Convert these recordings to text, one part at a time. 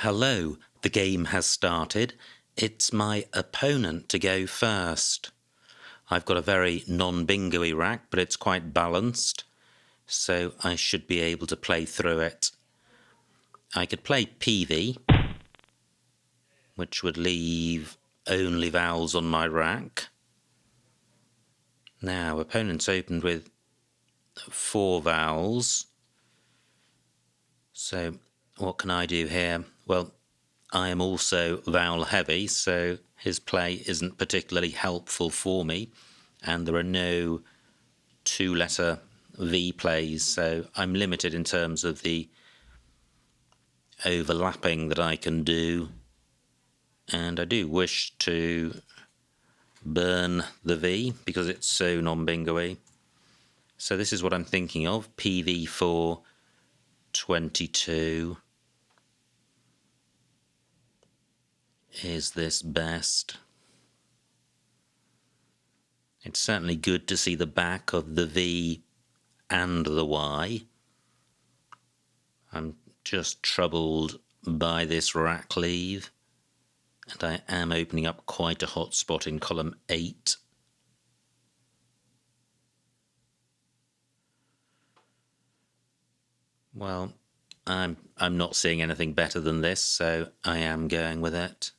Hello, the game has started. It's my opponent to go first. I've got a very non-bingo-y rack, but it's quite balanced, so I should be able to play through it. I could play PV, which would leave only vowels on my rack. Now, opponent's opened with 4 vowels. So, what can I do here? Well, I am also vowel heavy, so his play isn't particularly helpful for me, and there are no 2-letter V plays, so I'm limited in terms of the overlapping that I can do, and I do wish to burn the V because it's so non-bingo-y. So this is what I'm thinking of, PV for 22. Is this best? It's certainly good to see the back of the V and the Y. I'm just troubled by this rack leave, and I am opening up quite a hot spot in column 8. Well, I'm not seeing anything better than this, so I am going with it.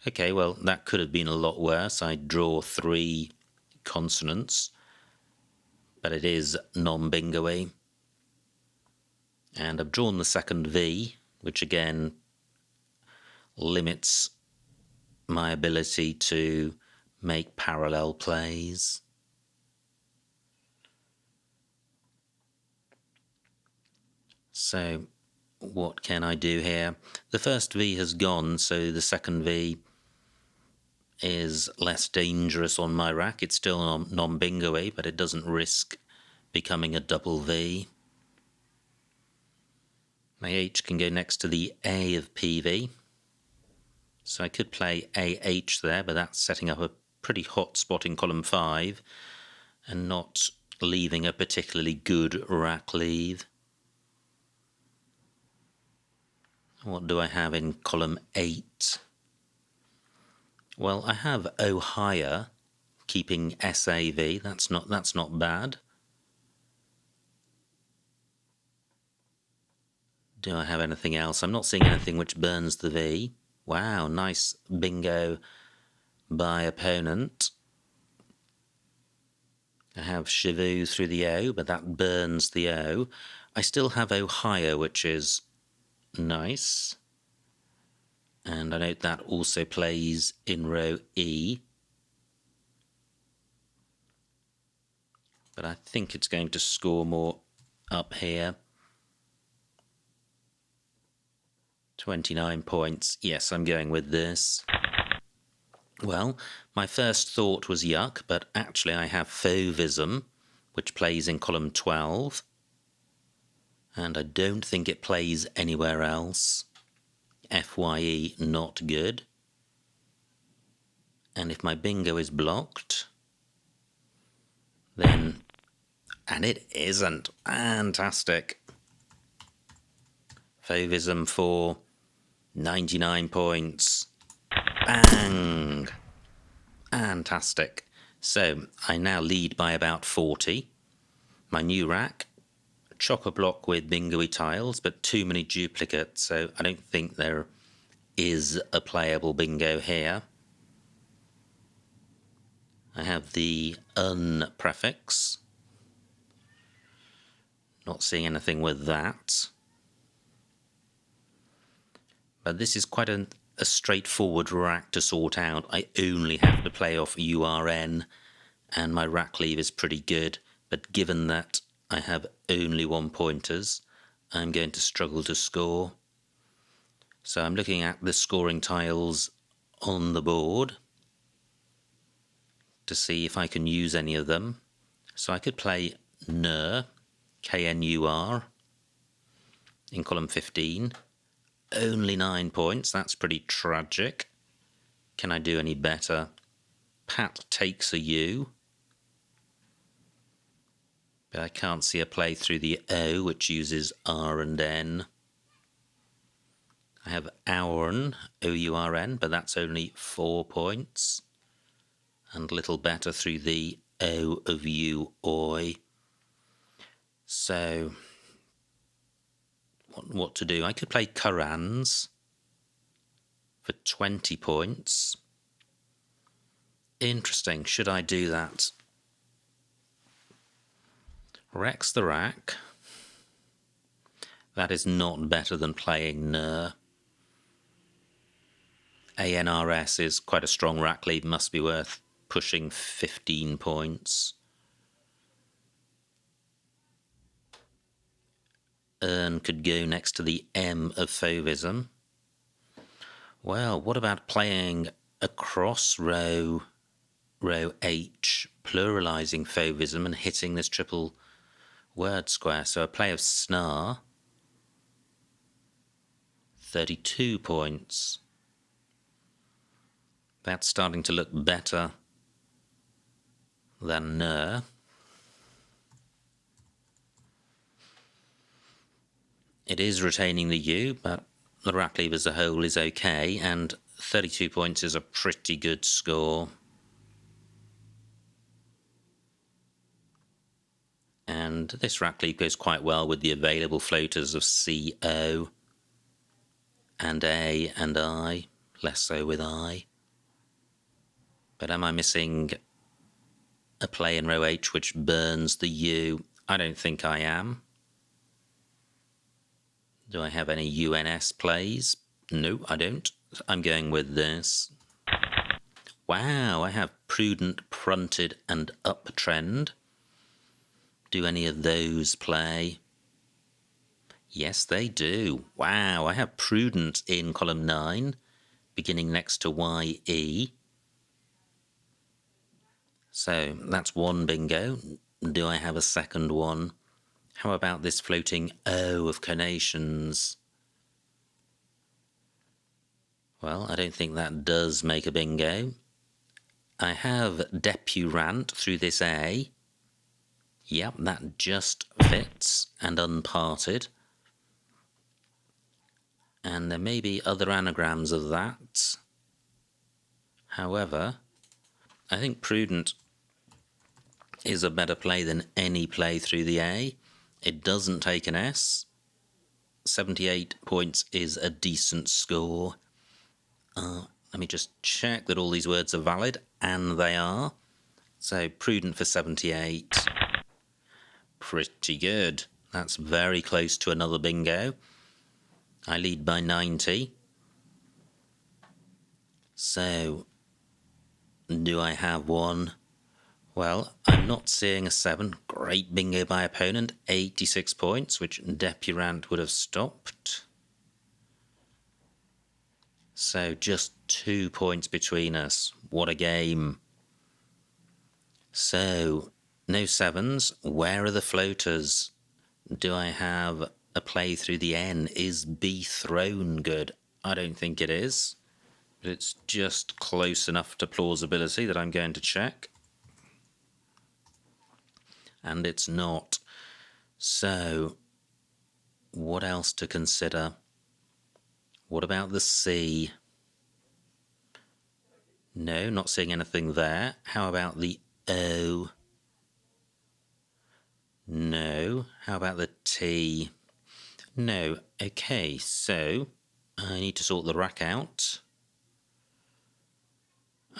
Okay, well, that could have been a lot worse. I draw 3 consonants, but it is non-bingo-y. And I've drawn the second V, which again limits my ability to make parallel plays. So what can I do here? The first V has gone, so the second V is less dangerous on my rack. It's still non-bingo-y, but it doesn't risk becoming a double V. My H can go next to the A of PV. So I could play AH there, but that's setting up a pretty hot spot in column 5 and not leaving a particularly good rack leave. What do I have in column 8? Well, I have O higher, keeping SAV. That's not bad. Do I have anything else? I'm not seeing anything which burns the V. Wow, nice bingo by opponent. I have Shivu through the O, but that burns the O. I still have O higher, which is nice. And I note that also plays in row E. But I think it's going to score more up here. 29 points. Yes, I'm going with this. Well, my first thought was yuck, but actually I have Fauvism, which plays in column 12. And I don't think it plays anywhere else. FYE, not good. And if my bingo is blocked, then... And it isn't. Fantastic. Fauvism for 99 points. Bang! Fantastic. So, I now lead by about 40. My new rack, chock-a-block with bingo-y tiles, but too many duplicates, so I don't think there is a playable bingo here. I have the un prefix. Not seeing anything with that. But this is quite a straightforward rack to sort out. I only have to play off URN, and my rack leave is pretty good. But given that I have only 1-pointers, I'm going to struggle to score. So I'm looking at the scoring tiles on the board to see if I can use any of them. So I could play NUR, KNUR, in column 15. Only 9 points, that's pretty tragic. Can I do any better? Pat takes a U. But I can't see a play through the O, which uses R and N. I have Ourn, O-U-R-N, but that's only 4 points. And a little better through the O of you, oi. So, what to do? I could play Currans for 20 points. Interesting. Should I do that? Rex the Rack. That is not better than playing Ner. ANRS is quite a strong rack lead, must be worth pushing 15 points. Ern could go next to the M of Fauvism. Well, what about playing across row H, pluralising Fauvism and hitting this triple word square? So a play of Snar, 32 points. That's starting to look better than Ner. It is retaining the U, but the rack lead as a whole is okay, and 32 points is a pretty good score. And this rack lead goes quite well with the available floaters of C, O, and A and I, less so with I. But am I missing a play in row H which burns the U? I don't think I am. Do I have any UNS plays? No, I don't. I'm going with this. Wow, I have Prudent, Prunted and Uptrend. Do any of those play? Yes, they do. Wow, I have Prudent in column 9, beginning next to YE. So that's one bingo. Do I have a second one? How about this floating O of carnations? Well, I don't think that does make a bingo. I have Depurant through this A. Yep, that just fits and unparted. And there may be other anagrams of that. However, I think Prudent is a better play than any play through the A. It doesn't take an S. 78 points is a decent score. Let me just check that all these words are valid, and they are. So Prudent for 78. Pretty good. That's very close to another bingo. I lead by 90. So, do I have one? Well, I'm not seeing a 7. Great bingo by opponent. 86 points, which Depurant would have stopped. So just 2 points between us. What a game. So, no 7s. Where are the floaters? Do I have a play through the N? Is B Throne good? I don't think it is. But it's just close enough to plausibility that I'm going to check. And it's not. So, what else to consider? What about the C? No, not seeing anything there. How about the O? No. How about the T? No. Okay, so I need to sort the rack out.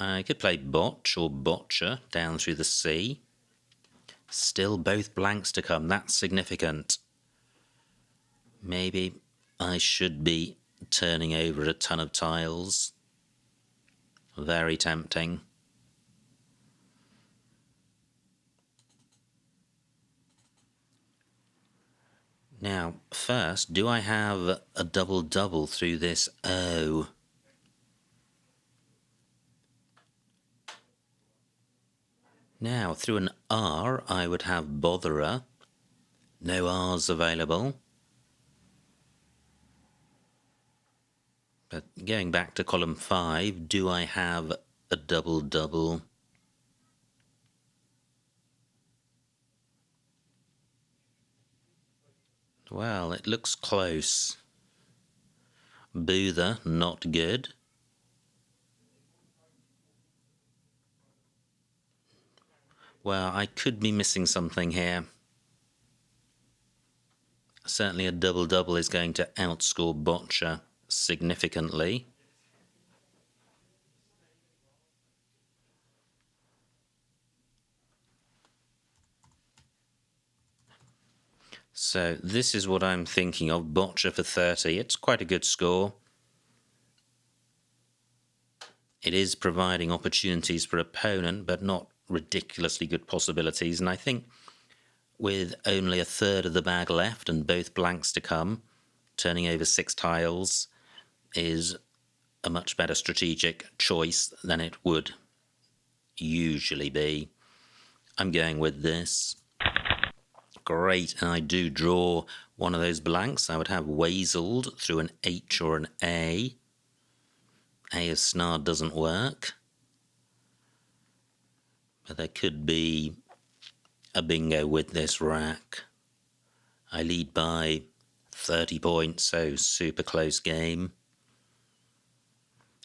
I could play Botch or Botcher down through the C. Still both blanks to come. That's significant. Maybe I should be turning over a ton of tiles. Very tempting. Now, first, do I have a double-double through this O? Now, through an R, I would have Botherer. No R's available. But going back to column 5, do I have a double-double? Well, it looks close. Boother, not good. Well, I could be missing something here. Certainly a double-double is going to outscore boccia significantly. So this is what I'm thinking of, boccia for 30. It's quite a good score. It is providing opportunities for opponent, but not ridiculously good possibilities. And I think with only a third of the bag left and both blanks to come, turning over 6 tiles is a much better strategic choice than it would usually be. I'm going with this. Great, and I do draw one of those blanks. I would have weaseled through an H or an A. A of snarl doesn't work. But there could be a bingo with this rack. I lead by 30 points, so super close game.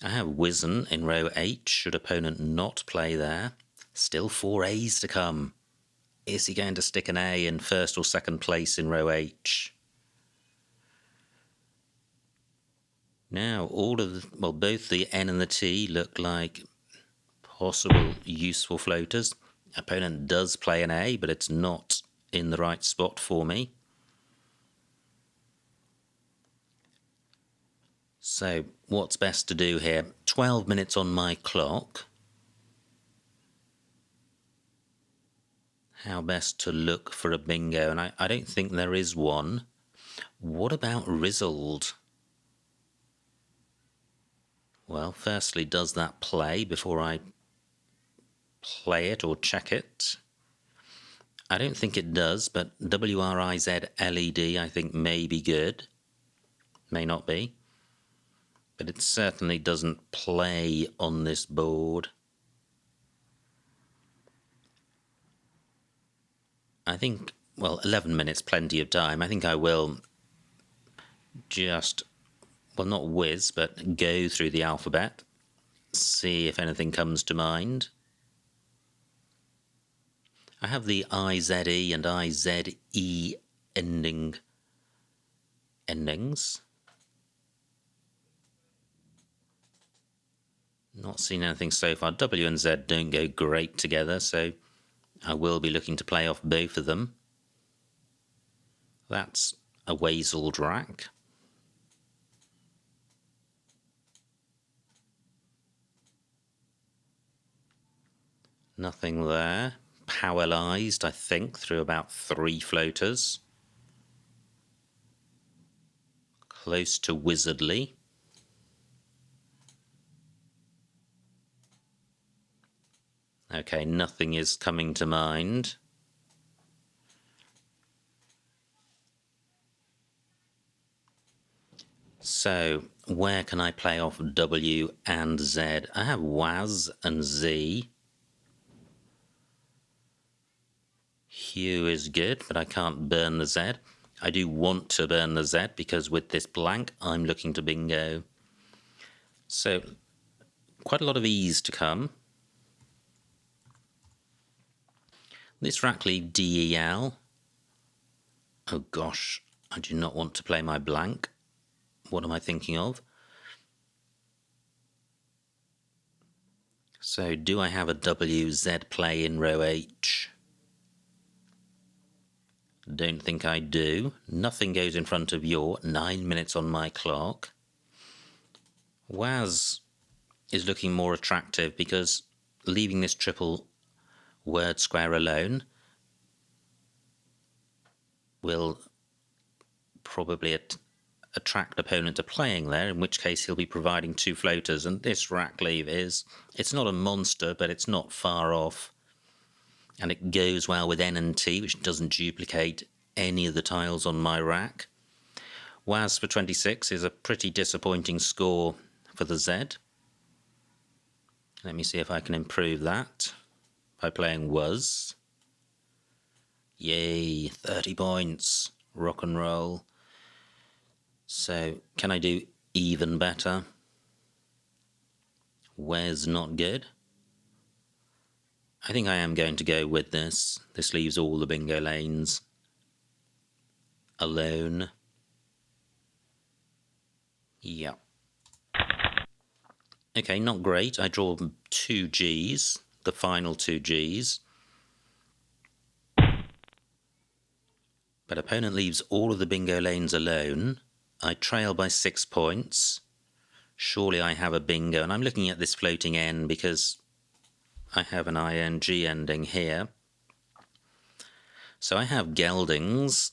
I have Wizen in row H, should opponent not play there. Still 4 A's to come. Is he going to stick an A in first or second place in row H? Now, both the N and the T look like possible useful floaters. Opponent does play an A, but it's not in the right spot for me. So, what's best to do here? 12 minutes on my clock. How best to look for a bingo? And I don't think there is one. What about Rizzled? Well, firstly, does that play before I play it or check it? I don't think it does, but WRIZ-LED I think may be good. May not be. But it certainly doesn't play on this board. I think, 11 minutes, plenty of time. I think I will just, not whiz, but go through the alphabet, see if anything comes to mind. I have the IZE and IZE endings. Not seen anything so far. W and Z don't go great together, so I will be looking to play off both of them. That's a weaseled rack. Nothing there. Paralyzed, I think, through about 3 floaters. Close to wizardly. Okay, nothing is coming to mind. So, where can I play off W and Z? I have WAZ and Z. Hue is good, but I can't burn the Z. I do want to burn the Z because with this blank, I'm looking to bingo. So, quite a lot of E's to come. This rack leave DEL. Oh gosh, I do not want to play my blank. What am I thinking of? So, do I have a WZ play in row H? Don't think I do. Nothing goes in front of your 9 minutes on my clock. WAZ is looking more attractive because leaving this triple word square alone will probably attract opponent to playing there, in which case he'll be providing 2 floaters, and this rack leave it's not a monster, but it's not far off. And it goes well with N and T, which doesn't duplicate any of the tiles on my rack. WAZ for 26 is a pretty disappointing score for the Z. Let me see if I can improve that by playing WAZ. Yay, 30 points. Rock and roll. So, can I do even better. Where's not good? I think I am going to go with this. This leaves all the bingo lanes alone. Yeah. Okay, not great. I draw 2 Gs, the final 2 Gs. But opponent leaves all of the bingo lanes alone. I trail by 6 points. Surely I have a bingo, and I'm looking at this floating N because I have an ing ending here. So I have geldings,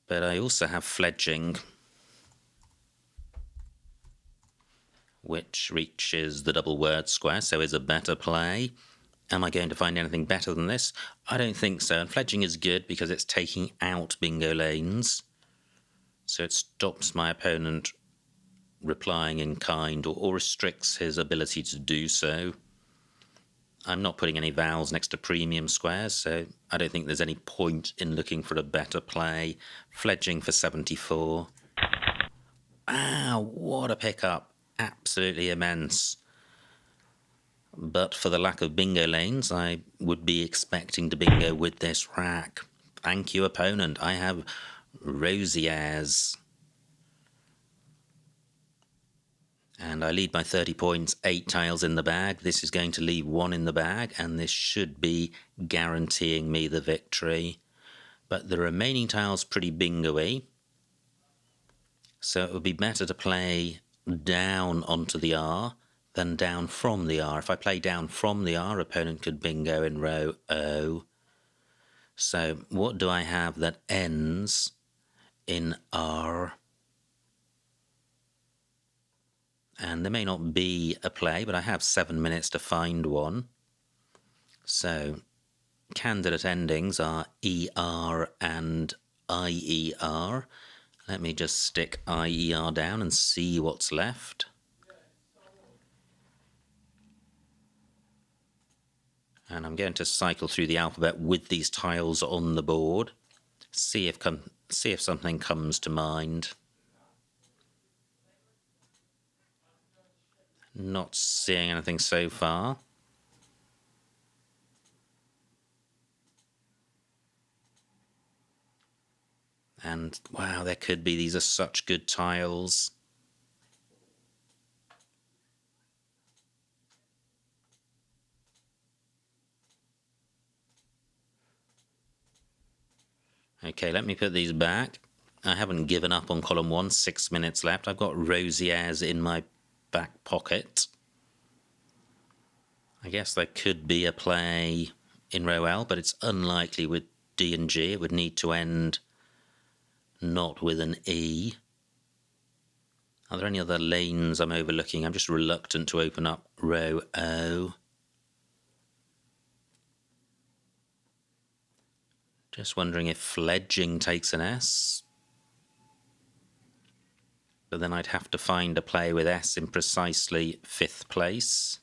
but I also have fledging, which reaches the double word square, so is a better play. Am I going to find anything better than this? I don't think so. And fledging is good because it's taking out bingo lanes, so it stops my opponent replying in kind or restricts his ability to do so. I'm not putting any vowels next to premium squares, so I don't think there's any point in looking for a better play. Fledging for 74. Wow, what a pickup. Absolutely immense. But for the lack of bingo lanes, I would be expecting to bingo with this rack. Thank you, opponent. I have Rosiers. And I lead by 30 points, 8 tiles in the bag. This is going to leave 1 in the bag, and this should be guaranteeing me the victory. But the remaining tile's pretty bingo-y, so it would be better to play down onto the R than down from the R. If I play down from the R, opponent could bingo in row O. So what do I have that ends in R? And there may not be a play, but I have 7 minutes to find one. So candidate endings are ER and IER. Let me just stick IER down and see what's left. And I'm going to cycle through the alphabet with these tiles on the board. See if something comes to mind. Not seeing anything so far. And wow, there could be. These are such good tiles. Okay, let me put these back. I haven't given up on column 1. 6 minutes left. I've got Rosiers in my back pocket. I guess there could be a play in row L, but it's unlikely with D and G. It would need to end not with an E. Are there any other lanes I'm overlooking? I'm just reluctant to open up row O. Just wondering if fledging takes an S. But then I'd have to find a play with S in precisely 5th place.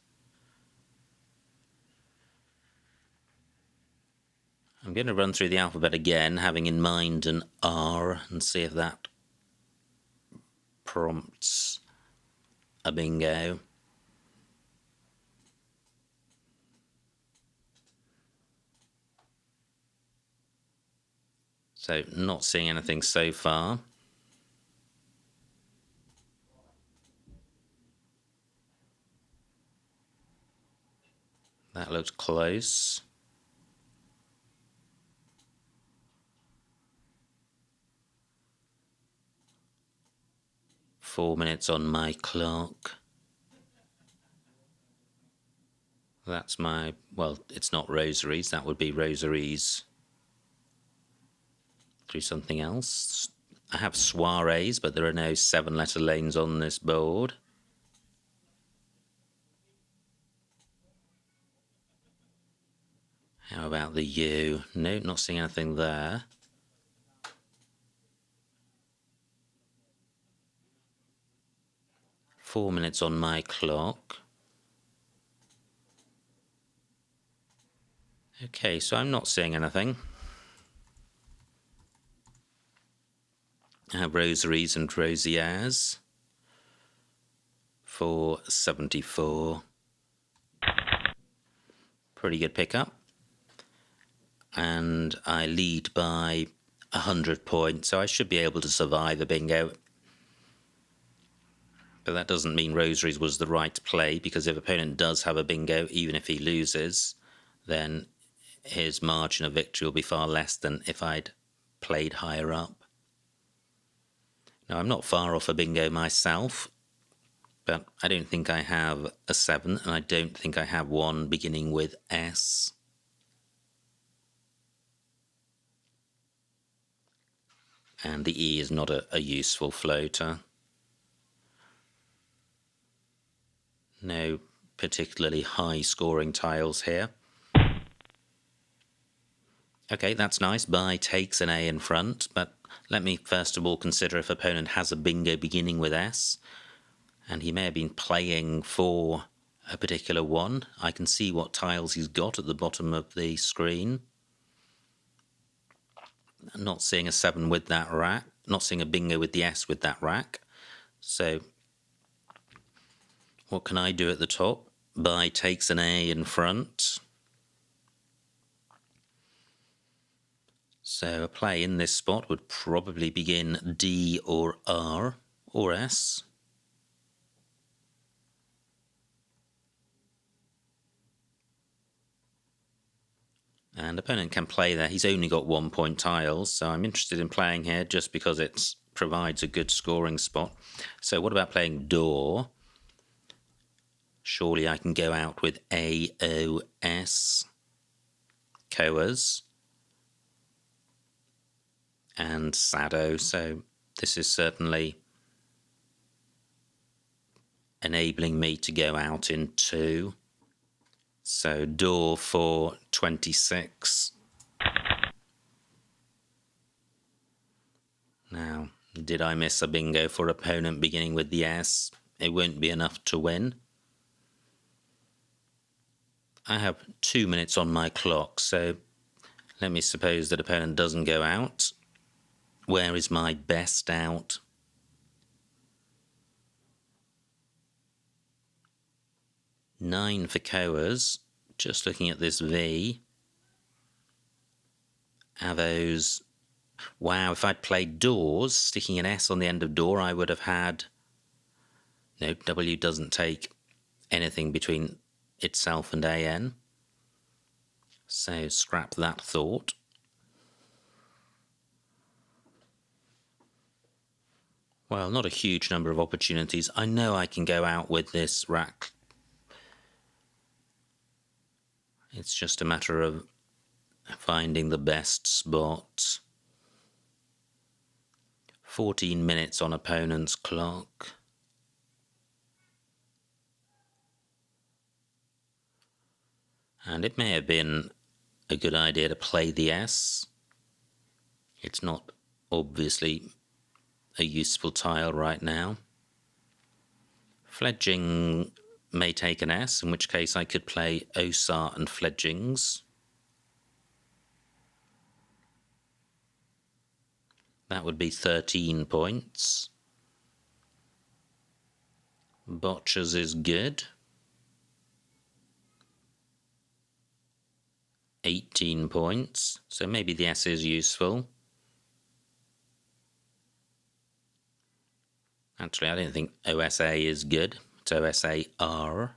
I'm going to run through the alphabet again, having in mind an R, and see if that prompts a bingo. So not seeing anything so far. That looks close. Four minutes on my clock. That's my, well, it's not rosaries. That would be rosaries through something else. I have soirees, but there are no 7-letter lanes on this board. How about the U? No, not seeing anything there. Four minutes on my clock. Okay, so I'm not seeing anything. have rosaries and rosières for 74. Pretty good pickup. And I lead by 100 points, so I should be able to survive a bingo. But that doesn't mean rosaries was the right play, because if opponent does have a bingo, even if he loses, then his margin of victory will be far less than if I'd played higher up. Now, I'm not far off a bingo myself, but I don't think I have a 7, and I don't think I have one beginning with S. And the E is not a useful floater. No particularly high scoring tiles here. Okay, that's nice. Bye takes an A in front, but let me first of all consider if opponent has a bingo beginning with S, and he may have been playing for a particular one. I can see what tiles he's got at the bottom of the screen. I'm not seeing a 7 with that rack, not seeing a bingo with the S with that rack. So what can I do at the top? Bye takes an A in front. So a play in this spot would probably begin D or R or S. And opponent can play there. He's only got 1 point tiles, so I'm interested in playing here just because it provides a good scoring spot. So what about playing door? Surely I can go out with A, O, S, Coas, and Sado. So this is certainly enabling me to go out in 2. So door for 26. Now, did I miss a bingo for opponent beginning with the S? It won't be enough to win. I have 2 minutes on my clock, so let me suppose that opponent doesn't go out. Where is my best out? Nine for Coas. Just looking at this V. Avos. Wow, if I'd played doors, sticking an S on the end of door, I would have had... No, W doesn't take anything between itself and AN. So scrap that thought. Well, not a huge number of opportunities. I know I can go out with this rack. It's just a matter of finding the best spot. 14 minutes on opponent's clock. And it may have been a good idea to play the S. It's not obviously a useful tile right now. Fledging may take an S, in which case I could play Osar and Fledgings. That would be 13 points. Botchers is good. 18 points, so maybe the S is useful. Actually, I don't think OSA is good. It's OSAR.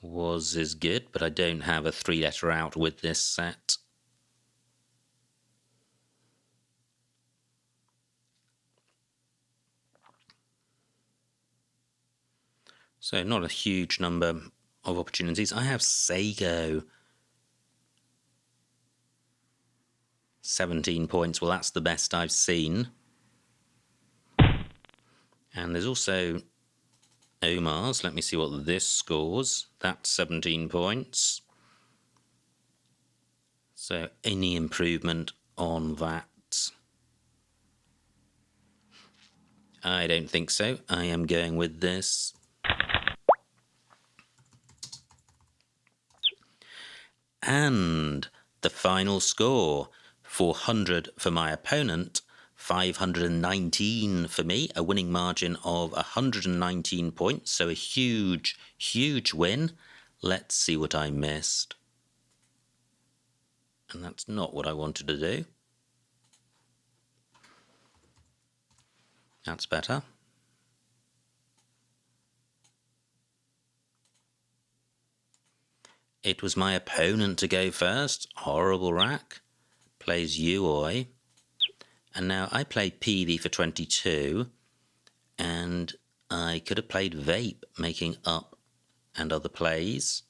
Was is good, but I don't have a 3-letter out with this set. So not a huge number of opportunities. I have Sago. 17 points. Well, that's the best I've seen. And there's also Omar's. Let me see what this scores. That's 17 points. So any improvement on that? I don't think so. I am going with this. And the final score, 400 for my opponent, 519 for me, a winning margin of 119 points, so a huge, huge win. Let's see what I missed. And that's not what I wanted to do. That's better. It was my opponent to go first. Horrible rack. Plays Uoi. And now I play PV for 22. And I could have played Vape, making up and other plays.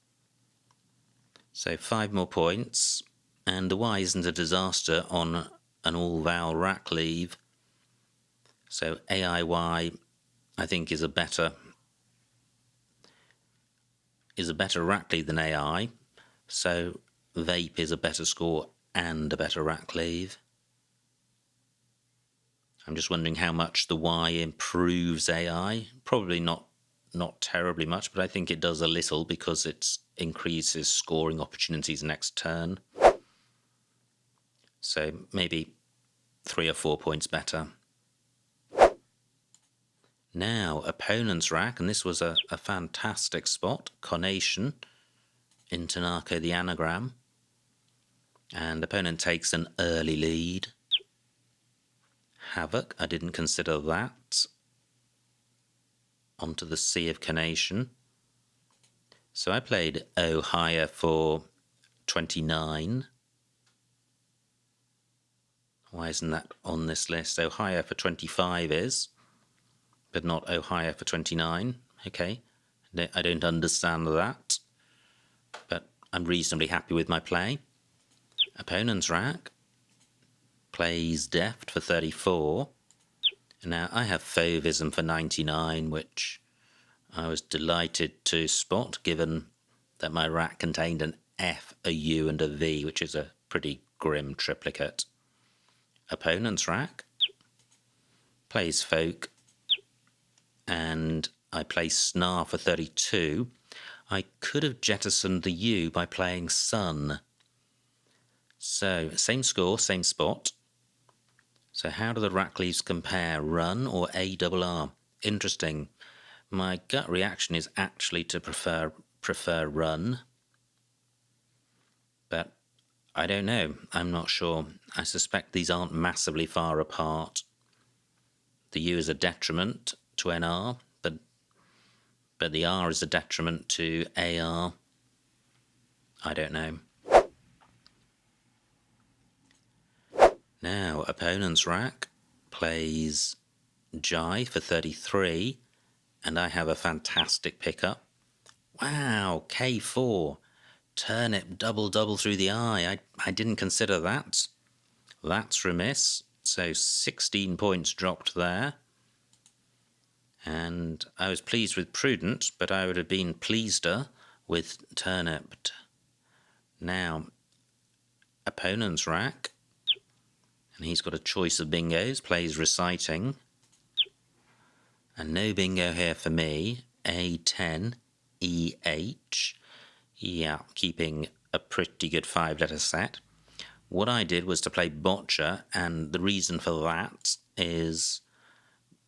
So 5 more points. And the Y isn't a disaster on an all-vowel rack leave. So AIY, I think, is a better rack leave than AI. So Vape is a better score and a better rack leave. I'm just wondering how much the Y improves AI. Probably not terribly much, but I think it does a little because it increases scoring opportunities next turn. So maybe 3 or 4 points better. Now, opponent's rack, and this was a fantastic spot. Conation, Intanako the anagram. And opponent takes an early lead. Havoc, I didn't consider that. Onto the Sea of Conation. So I played Ohio for 29. Why isn't that on this list? Ohio for 25 is, but not Ohio for 29. Okay, I don't understand that, but I'm reasonably happy with my play. Opponent's rack plays Deft for 34. And now I have Fauvism for 99, which I was delighted to spot, given that my rack contained an F, a U, and a V, which is a pretty grim triplicate. Opponent's rack plays Folk, and I play Snar for 32. I could have jettisoned the U by playing Sun. So, same score, same spot. So how do the rack leaves compare, Run or ARR? Interesting. My gut reaction is actually to prefer Run. But I don't know. I'm not sure. I suspect these aren't massively far apart. The U is a detriment to NR, but the R is a detriment to AR. I don't know. Now, opponent's rack plays Jai for 33, and I have a fantastic pickup. Wow, K4. Turnip double through the eye. I didn't consider that. That's remiss. So 16 points dropped there. And I was pleased with Prudent, but I would have been pleaseder with Turnip. Now, opponent's rack. And he's got a choice of bingos. Plays Reciting. And no bingo here for me. A10, EH. Yeah, keeping a pretty good 5-letter set. What I did was to play Botcha, and the reason for that is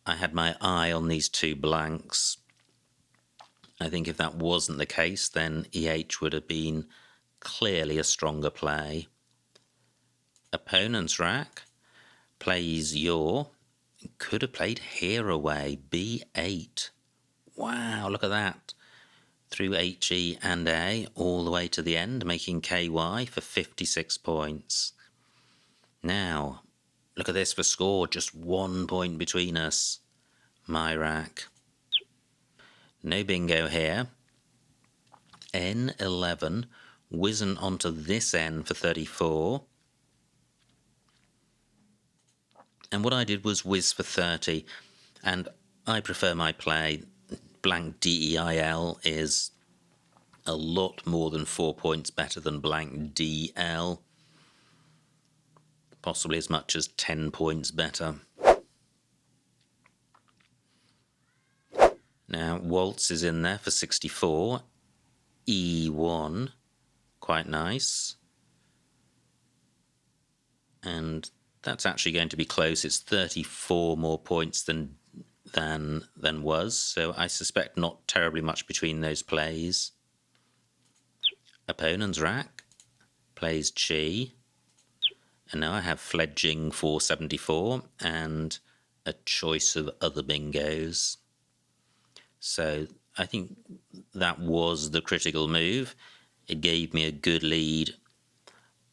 I had my eye on these 2 blanks. I think if that wasn't the case, then EH would have been clearly a stronger play. Opponent's rack plays Your. Could have played Here Away, B8. Wow, look at that. Through HE and A all the way to the end, making KY for 56 points. Now, look at this for score, just 1 point between us. My rack. No bingo here. N11, whizzing onto this N for 34. And what I did was whiz for 30, and I prefer my play. Blank DEIL is a lot more than 4 points better than blank DL. Possibly as much as 10 points better. Now, Waltz is in there for 64. E1. quite nice. And that's actually going to be close. It's 34 more points than was, so I suspect not terribly much between those plays. Opponent's rack plays Chi, and now I have fledging 474 and a choice of other bingos. So I think that was the critical move. It gave me a good lead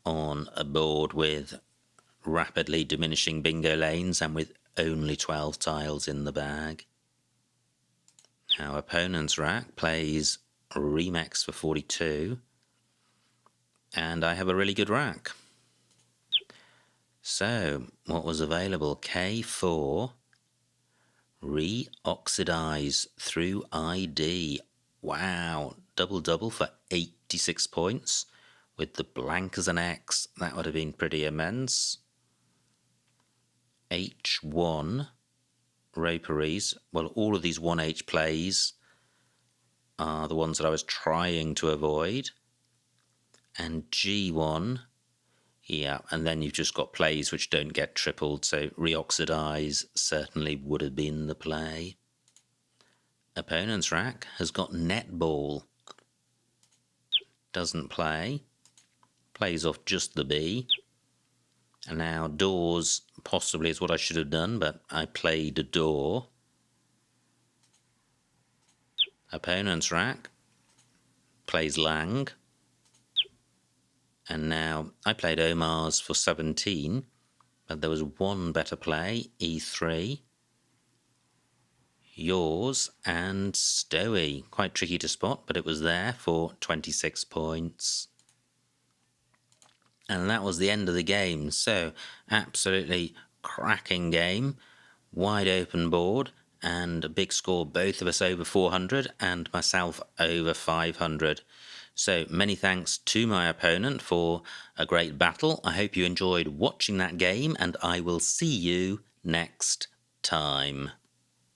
on a board with rapidly diminishing bingo lanes and with only 12 tiles in the bag. Now opponent's rack plays Remix for 42, and I have a really good rack. So what was available? K4, re-oxidize through ID. Wow, double for 86 points. With the blank as an X, that would have been pretty immense. H1, roperies. Well, all of these 1H plays are the ones that I was trying to avoid. And G1, yeah, and then you've just got plays which don't get tripled, so reoxidize certainly would have been the play. Opponent's rack has got netball. Doesn't play. Plays off just the B. And now doors possibly is what I should have done, but I played a door. Opponent's rack plays Lang. And now I played Omar's for 17, but there was one better play, E3. Yours and Stowy. Quite tricky to spot, but it was there for 26 points. And that was the end of the game. So, absolutely cracking game. Wide open board and a big score, both of us over 400 and myself over 500. So many thanks to my opponent for a great battle. I hope you enjoyed watching that game, and I will see you next time.